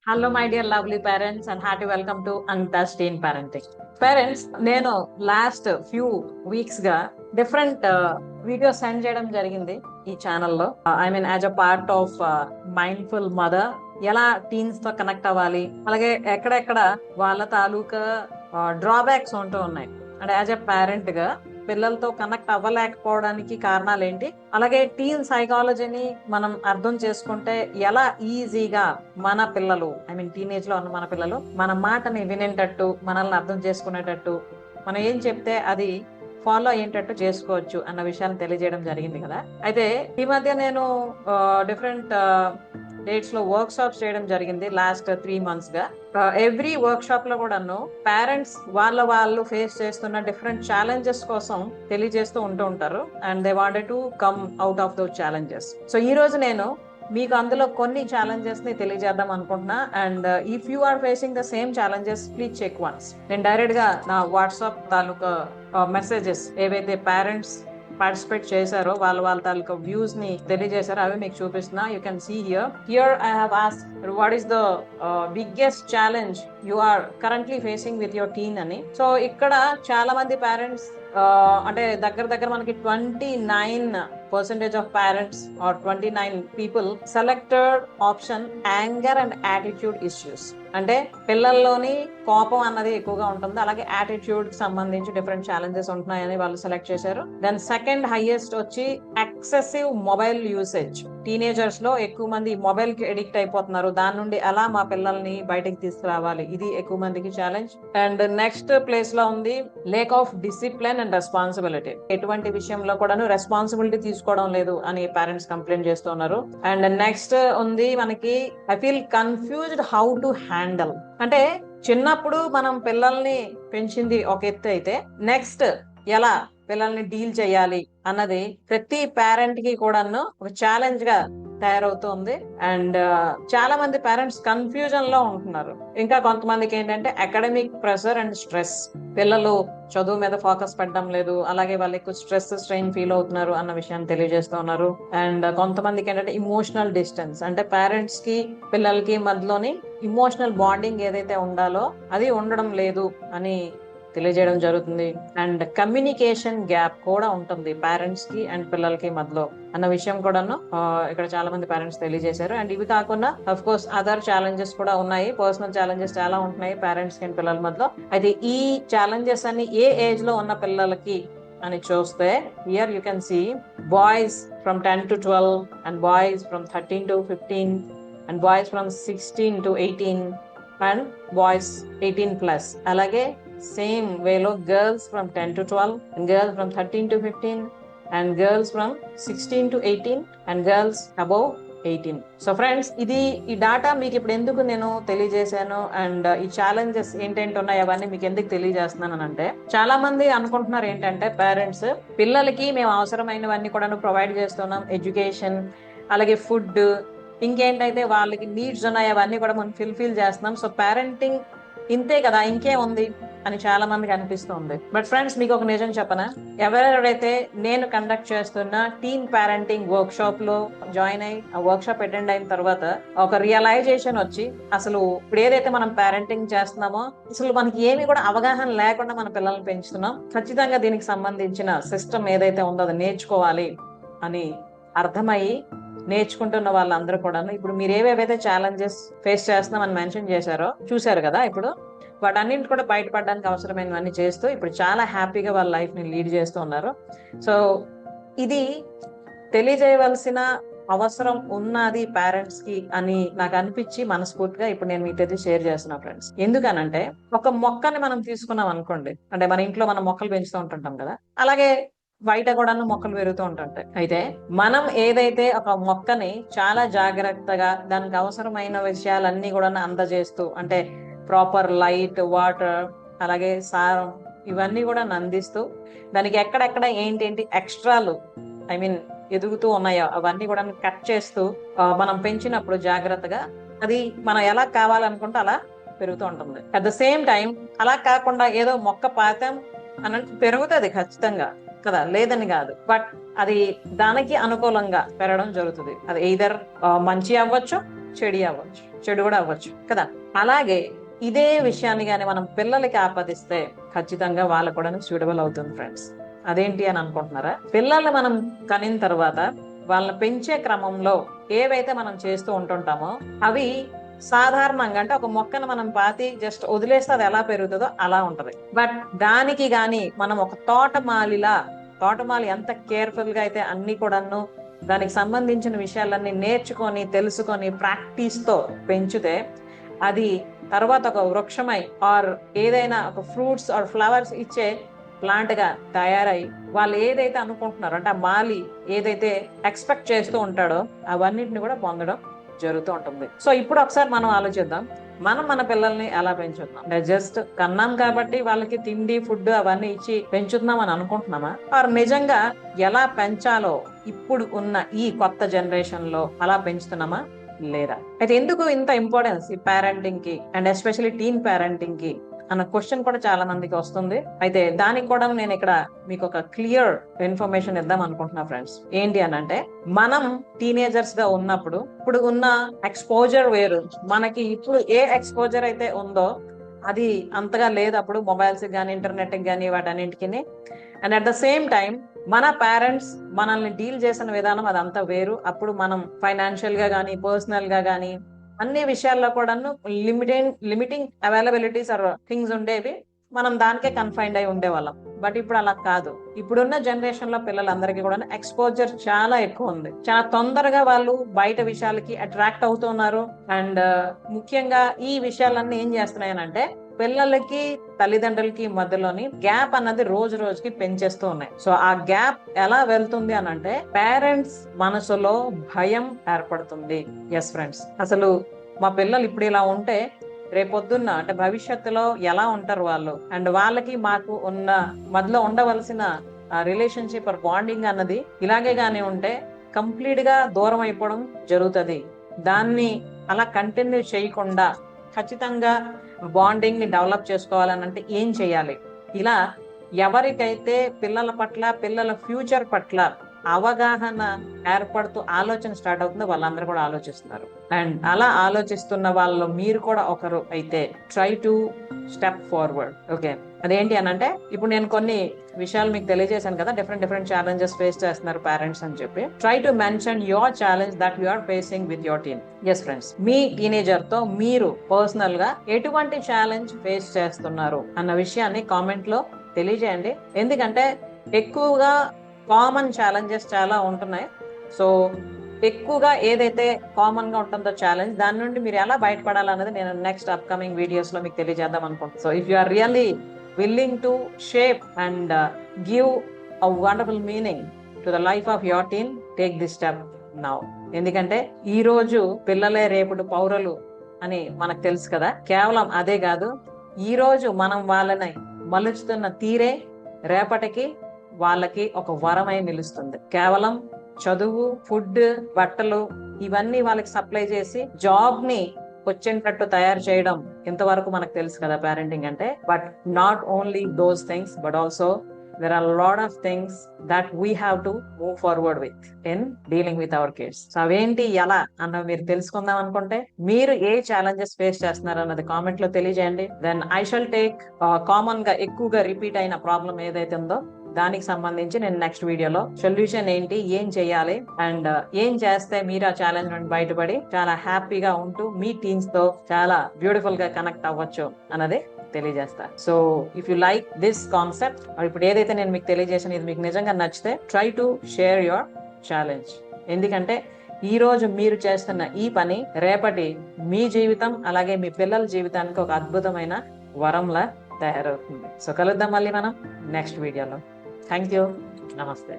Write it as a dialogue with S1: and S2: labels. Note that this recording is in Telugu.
S1: Hello my dear lovely parents and hearty welcome to Ankita's teen parenting. Parents, నేను లాస్ట్ ఫ్యూ వీక్స్ గా డిఫరెంట్ వీడియోస్ సెండ్ చేయడం జరిగింది ఈ ఛానల్లో. I mean as a part of mindful mother, ఎలా టీన్స్ తో కనెక్ట్ అవ్వాలి, అలాగే ఎక్కడెక్కడ వాళ్ళ తాలూకా డ్రాబ్యాక్స్ ఉంటూ ఉన్నాయి, అంటే యాజ్ ఎ పేరెంట్ గా పిల్లలతో కనెక్ట్ అవ్వలేకపోవడానికి కారణాలు ఏంటి, అలాగే టీన్ సైకాలజీని మనం అర్థం చేసుకుంటే ఎలా ఈజీగా మన పిల్లలు, ఐ మీన్ టీనేజ్ లో ఉన్న మన పిల్లలు మన మాటని వినేటట్టు, మనల్ని అర్థం చేసుకునేటట్టు, మనం ఏం చెప్తే అది ఫాలో అయ్యేటట్టు చేసుకోవచ్చు అన్న విషయాన్ని తెలియజేయడం జరిగింది కదా. అయితే ఈ మధ్య నేను డిఫరెంట్ డేట్స్ లో వర్క్ షాప్స్ చేయడం జరిగింది లాస్ట్ 3 months గా. ఎవ్రీ వర్క్ షాప్ లో కూడాను పేరెంట్స్ వాళ్ళు ఫేస్ చేస్తున్న డిఫరెంట్ ఛాలెంజెస్ కోసం తెలియజేస్తూ ఉంటూ ఉంటారు, and they wanted to come out of those challenges. So ఈ రోజు నేను మీకు అందులో కొన్ని ఛాలెంజెస్ ని తెలియజేద్దాం అనుకుంటున్నా. And if you are facing the same challenges, please check once. నేను డైరెక్ట్ గా నా వాట్సాప్ తాలూకా మెసేజెస్ ఏవైతే పేరెంట్స్ పార్టిసిపేట్ చేశారో వాళ్ళ తాలూకా వ్యూస్ ని తెలియజేశారో అవి మీకు చూపిస్తున్నా. You can see here I have asked what is the biggest challenge you are currently facing with your teen అని. సో ఇక్కడ చాలా మంది పేరెంట్స్, అంటే దగ్గర మనకి 29% of parents are 29 people selected option anger and attitude issues. అంటే పిల్లల్లోని కోపం అన్నది ఎక్కువగా ఉంటుంది, అలాగే యాటిట్యూడ్ కి సంబంధించి డిఫరెంట్ ఛాలెంజెస్ ఉంటున్నాయని వాళ్ళు సెలెక్ట్ చేశారు. దెన్ సెకండ్ హైయెస్ట్ వచ్చి ఎక్సెసివ్ మొబైల్ యూసేజ్. టీనేజర్స్ లో ఎక్కువ మంది మొబైల్ కి ఎడిక్ట్ అయిపోతున్నారు, దాని నుండి ఎలా మా పిల్లల్ని బయటకు తీసుకురావాలి, ఇది ఎక్కువ మందికి ఛాలెంజ్. అండ్ నెక్స్ట్ ప్లేస్ లో ఉంది lake of discipline and responsibility. ఎటువంటి విషయంలో కూడాను రెస్పాన్సిబిలిటీ తీసుకోవడం లేదు అని పేరెంట్స్ కంప్లైంట్ చేస్తున్నారు. అండ్ నెక్స్ట్ ఉంది మనకి I feel confused how to handle. అంటే చిన్నప్పుడు మనం పిల్లల్ని పెంచింది ఒక ఎత్తు అయితే, నెక్స్ట్ ఎలా పిల్లల్ని డీల్ చేయాలి అన్నది ప్రతి పేరెంట్ కి కూడాను ఒక ఛాలెంజ్ గా తయారవుతుంది. అండ్ చాలా మంది పేరెంట్స్ కన్ఫ్యూజన్ లో ఉంటున్నారు. ఇంకా కొంతమందికి ఏంటంటే అకాడమిక్ ప్రెషర్ అండ్ స్ట్రెస్, పిల్లలు చదువు మీద ఫోకస్ పెట్టడం లేదు, అలాగే వాళ్ళు ఎక్కువ స్ట్రెస్ స్ట్రెయిన్ ఫీల్ అవుతున్నారు అన్న విషయాన్ని తెలియజేస్తున్నారు. అండ్ కొంతమందికి ఏంటంటే ఇమోషనల్ డిస్టెన్స్, అంటే పేరెంట్స్ కి పిల్లలకి మధ్యలోని ఇమోషనల్ బాండింగ్ ఏదైతే ఉండాలో అది ఉండడం లేదు అని తెలియజేయడం జరుగుతుంది. అండ్ కమ్యూనికేషన్ గ్యాప్ కూడా ఉంటుంది పేరెంట్స్ కి అండ్ పిల్లలకి మధ్యలో అన్న విషయం కూడాను ఇక్కడ చాలా మంది పేరెంట్స్ తెలియజేశారు. అండ్ ఇవి కాకుండా అఫ్ కోర్స్ అదర్ ఛాలెంజెస్ కూడా ఉన్నాయి, పర్సనల్ ఛాలెంజెస్ చాలా ఉంటున్నాయి పేరెంట్స్ కి అండ్ పిల్లల మధ్యలో. అయితే ఈ ఛాలెంజెస్ అన్ని ఏ ఏజ్ లో ఉన్న పిల్లలకి అని చూస్తే, here you can see boys from 10 to 12 and boys from 13 to 15 and boys from 16 to 18 and boys 18+. అలాగే సేమ్ వేలో girls from 10 to 12 and girls from 13 to 15 and girls from 16 to 18 and girls above 18. So friends, ఈ డాటా మీకు ఇప్పుడు ఎందుకు నేను తెలియజేశాను అండ్ ఈ ఛాలెంజెస్ ఏంటంటే ఉన్నాయి అవన్నీ మీకు ఎందుకు తెలియజేస్తున్నాను అంటే, చాలా మంది అనుకుంటున్నారు ఏంటంటే పేరెంట్స్ పిల్లలకి మేము అవసరమైనవన్నీ కూడా ప్రొవైడ్ చేస్తున్నాం, ఎడ్యుకేషన్ అలాగే ఫుడ్, ఇంకేంటైతే వాళ్ళకి నీడ్స్ ఉన్నాయి అవన్నీ కూడా మనం ఫుల్ఫిల్ చేస్తున్నాం, సో పేరెంటింగ్ ఇంతే కదా ఇంకే ఉంది అని చాలా మందికి అనిపిస్తుంది. బట్ ఫ్రెండ్స్, మీకు ఒక నిజం చెప్పనా, ఎవరెవరైతే నేను కండక్ట్ చేస్తున్న టీన్ పేరెంటింగ్ వర్క్ షాప్ లో జాయిన్ అయ్యి ఆ వర్క్ షాప్ అటెండ్ అయిన తర్వాత ఒక రియలైజేషన్ వచ్చి, అసలు ఇప్పుడు ఏదైతే మనం పేరెంటింగ్ చేస్తున్నామో అసలు మనకి ఏమి కూడా అవగాహన లేకుండా మన పిల్లల్ని పెంచుతున్నాం, ఖచ్చితంగా దీనికి సంబంధించిన సిస్టమ్ ఏదైతే ఉందో అది నేర్చుకోవాలి అని అర్థమయ్యి నేర్చుకుంటున్న వాళ్ళందరూ కూడా ఇప్పుడు మీరు ఏవేవైతే ఛాలెంజెస్ ఫేస్ చేస్తున్నామని మెన్షన్ చేశారో చూశారు కదా, ఇప్పుడు వాటన్నింటి కూడా బయటపడడానికి అవసరమైనవన్నీ చేస్తూ ఇప్పుడు చాలా హ్యాపీగా వాళ్ళ లైఫ్ ని లీడ్ చేస్తూ ఉన్నారు. సో ఇది తెలియజేయవలసిన అవసరం ఉన్నది పేరెంట్స్ కి అని నాకు అనిపించి మనస్ఫూర్తిగా ఇప్పుడు నేను మీతో షేర్ చేస్తున్నా ఫ్రెండ్స్. ఎందుకనంటే ఒక మొక్కని మనం తీసుకున్నాం అనుకోండి, అంటే మన ఇంట్లో మనం మొక్కలు పెంచుతూ ఉంటుంటాం కదా, అలాగే బయట కూడా మొక్కలు పెరుగుతూ ఉంటుంటాయి. అయితే మనం ఏదైతే ఒక మొక్కని చాలా జాగ్రత్తగా దానికి అవసరమైన విషయాలన్నీ కూడా అందజేస్తూ, అంటే ప్రాపర్ లైట్, వాటర్, అలాగే సారం ఇవన్నీ కూడా అందిస్తూ, దానికి ఎక్కడెక్కడ ఏంటేంటి ఎక్స్ట్రాలు ఐ మీన్ ఎదుగుతూ ఉన్నాయో అవన్నీ కూడా కట్ చేస్తూ మనం పెంచినప్పుడు జాగ్రత్తగా అది మనం ఎలా కావాలనుకుంటే అలా పెరుగుతూ ఉంటుంది. అట్ ద సేమ్ టైం అలా కాకుండా ఏదో మొక్క పాతం అన్నట్టు పెరుగుతుంది ఖచ్చితంగా కదా, లేదని కాదు, బట్ అది దానికి అనుకూలంగా పెరగడం జరుగుతుంది. అది ఎయిదర్ మంచి అవ్వచ్చు, చెడి అవ్వచ్చు. చెడు కూడా అవ్వచ్చు కదా. అలాగే ఇదే విషయాన్ని కానీ మనం పిల్లలకి ఆపాదిస్తే ఖచ్చితంగా వాళ్ళకు కూడా సూటబుల్ అవుతుంది ఫ్రెండ్స్. అదేంటి అని అనుకుంటున్నారా? పిల్లల్ని మనం కనిన తర్వాత వాళ్ళని పెంచే క్రమంలో ఏవైతే మనం చేస్తూ ఉంటుంటామో అవి సాధారణంగా అంటే ఒక మొక్కను మనం పాతి జస్ట్ వదిలేస్తే అది ఎలా పెరుగుతుందో అలా ఉంటది. బట్ దానికి గాని మనం ఒక తోటమాలి ఎంత కేర్ఫుల్ గా అయితే అన్ని కూడాను దానికి సంబంధించిన విషయాలన్నీ నేర్చుకొని తెలుసుకొని ప్రాక్టీస్ తో పెంచితే అది తర్వాత ఒక వృక్షమై ఆర్ ఏదైనా ఒక ఫ్రూట్స్ ఆర్ ఫ్లవర్స్ ఇచ్చే ప్లాంట్ గా తయారై వాళ్ళు ఏదైతే అనుకుంటున్నారో అంటే ఆ మాలి ఏదైతే ఎక్స్పెక్ట్ చేస్తూ ఉంటాడో అవన్నిటిని కూడా పొందడం జరుగుతూ ఉంటుంది. సో ఇప్పుడు ఒకసారి మనం ఆలోచిద్దాం, మనం మన పిల్లల్ని ఎలా పెంచుతున్నాం? జస్ట్ కన్నాం కాబట్టి వాళ్ళకి తిండి ఫుడ్ అవన్నీ ఇచ్చి పెంచుతున్నాం అని అనుకుంటున్నామా? ఆర్ నిజంగా ఎలా పెంచాలో ఇప్పుడు ఉన్న ఈ కొత్త జనరేషన్ లో అలా పెంచుతున్నామా లేదా? అయితే ఎందుకు ఇంత ఇంపార్టెన్స్ ఈ పేరెంటింగ్ కి అండ్ ఎస్పెషల్లీ టీన్ పేరెంటింగ్ కి అన్న క్వశ్చన్ కూడా చాలా మందికి వస్తుంది. అయితే దానికి కూడా నేను ఇక్కడ మీకు ఒక క్లియర్ ఇన్ఫర్మేషన్ ఇద్దాం అనుకుంటున్నా ఫ్రెండ్స్. ఏంటి అని అంటే, మనం టీనేజర్స్ గా ఉన్నప్పుడు ఇప్పుడు ఉన్న ఎక్స్పోజర్ వేరు, మనకి ఇప్పుడు ఏ ఎక్స్పోజర్ అయితే ఉందో అది అంతగా లేదు అప్పుడు మొబైల్స్ కానీ ఇంటర్నెట్ కానీ వాటన్నింటికి. And at the same time మన పేరెంట్స్ మనల్ని డీల్ చేసిన విధానం అదంతా వేరు. అప్పుడు మనం ఫైనాన్షియల్ గా కానీ పర్సనల్ గా కానీ అన్ని విషయాల్లో కూడాను లిమిటింగ్ అవైలబిలిటీస్ ఆర్ థింగ్స్ ఉండేవి, మనం దానికే కన్ఫైన్డ్ అయి ఉండేవాళ్ళం. బట్ ఇప్పుడు అలా కాదు. ఇప్పుడున్న జనరేషన్ లో పిల్లలందరికీ కూడా ఎక్స్పోజర్ చాలా ఎక్కువ ఉంది. చాలా తొందరగా వాళ్ళు బయట విషయాలకి అట్రాక్ట్ అవుతున్నారు. అండ్ ముఖ్యంగా ఈ విషయాలన్నీ ఏం చేస్తున్నాయనంటే పిల్లలకి తల్లిదండ్రులకి మధ్యలోని గ్యాప్ అన్నది రోజు రోజుకి పెంచేస్తూ ఉన్నాయి. సో ఆ గ్యాప్ ఎలా వెళ్తుంది అని అంటే పేరెంట్స్ మనసులో భయం ఏర్పడుతుంది. ఎస్ ఫ్రెండ్స్, అసలు మా పిల్లలు ఇప్పుడు ఇలా ఉంటే రేపొద్దున్న అంటే భవిష్యత్తులో ఎలా ఉంటారు వాళ్ళు, అండ్ వాళ్ళకి మాకు ఉన్న మధ్యలో ఉండవలసిన రిలేషన్షిప్ ఆర్ బాండింగ్ అన్నది ఇలాగే గానీ ఉంటే కంప్లీట్ గా దూరం అయిపోవడం జరుగుతుంది. దాన్ని అలా కంటిన్యూ చేయకుండా ఖచ్చితంగా బాండింగ్ ని డెవలప్ చేసుకోవాలని అంటే ఏం చేయాలి? ఇలా ఎవరికైతే పిల్లల పట్ల పిల్లల ఫ్యూచర్ పట్ల అవగాహన ఏర్పడుతూ ఆలోచన స్టార్ట్ అవుతుందో వాళ్ళందరూ కూడా ఆలోచిస్తున్నారు. అండ్ అలా ఆలోచిస్తున్న వాళ్ళు మీరు కూడా ఒకరు అయితే try to step forward. Okay, అదేంటి అని అంటే ఇప్పుడు నేను కొన్ని విషయాలు మీకు తెలియజేశాను కదా, డిఫరెంట్ ఛాలెంజెస్ ఫేస్ చేస్తున్నారు పేరెంట్స్ అని చెప్పి. Try to mention your challenge that you are facing with your teen. Yes friends, మీ టీనేజర్ తో మీరు పర్సనల్ గా ఎటువంటి ఛాలెంజ్ ఫేస్ చేస్తున్నారు అన్న విషయాన్ని కామెంట్ లో తెలియజేయండి. ఎందుకంటే ఎక్కువగా కామన్ ఛాలెంజెస్ చాలా ఉంటున్నాయి. సో ఎక్కువగా ఏదైతే కామన్ గా ఉంటుందో ఛాలెంజ్, దాని నుండి మీరు ఎలా బయటపడాలన్నది నేను నెక్స్ట్ అప్కమింగ్ వీడియోస్ లో మీకు తెలియజేద్దాం అనుకుంటున్నాను. So if you are really willing to shape and give a wonderful meaning to the life of your teen, take this step now. ఎందుకంటే ఈ రోజు పిల్లలే రేపటి పౌరులు అని మనకు తెలుసు కదా. కేవలం అదే కాదు, ఈ రోజు మనం వాళ్ళని మలుచుతున్న తీరే రేపటికి వాళ్ళకి ఒక వరమై నిలుస్తుంది. కేవలం చదువు, ఫుడ్, బట్టలు ఇవన్నీ వాళ్ళకి సప్లై చేసి జాబ్ ని వచ్చేటట్టు తయారు చేయడం ఇంతవరకు మనకు తెలుసు కదా పేరెంటింగ్ అంటే. But not only those things but also there are a lot of things that we have to move forward with in dealing with our kids. So అవేంటి ఎలా అన్న మీరు తెలుసుకుందాం అనుకుంటే మీరు ఏ ఛాలెంజెస్ ఫేస్ చేస్తున్నారు అన్నది కామెంట్ లో తెలియజేయండి. Then I shall take common గా ఎక్కువగా రిపీట్ అయిన ప్రాబ్లం ఏదైతే ఉందో దానికి సంబంధించి నేను నెక్స్ట్ వీడియోలో సొల్యూషన్ ఏంటి, ఏం చేయాలి అండ్ ఏం చేస్తే మీరు ఆ ఛాలెంజ్ నుండి బయటపడి చాలా హ్యాపీగా ఉంటూ మీ టీమ్స్ తో చాలా బ్యూటిఫుల్ గా కనెక్ట్ అవ్వచ్చు అన్నది తెలియజేస్తా. So if you like this concept, ఇప్పుడు ఏదైతే నేను మీకు తెలియజేసాను ఇది మీకు నిజంగా నచ్చితే try to share your challenge. ఎందుకంటే ఈ రోజు మీరు చేస్తున్న ఈ పని రేపటి మీ జీవితం అలాగే మీ పిల్లల జీవితానికి ఒక అద్భుతమైన వరంలా తయారవుతుంది. సో కలుద్దాం మళ్ళీ మనం నెక్స్ట్ వీడియోలో. Thank you. నమస్తే.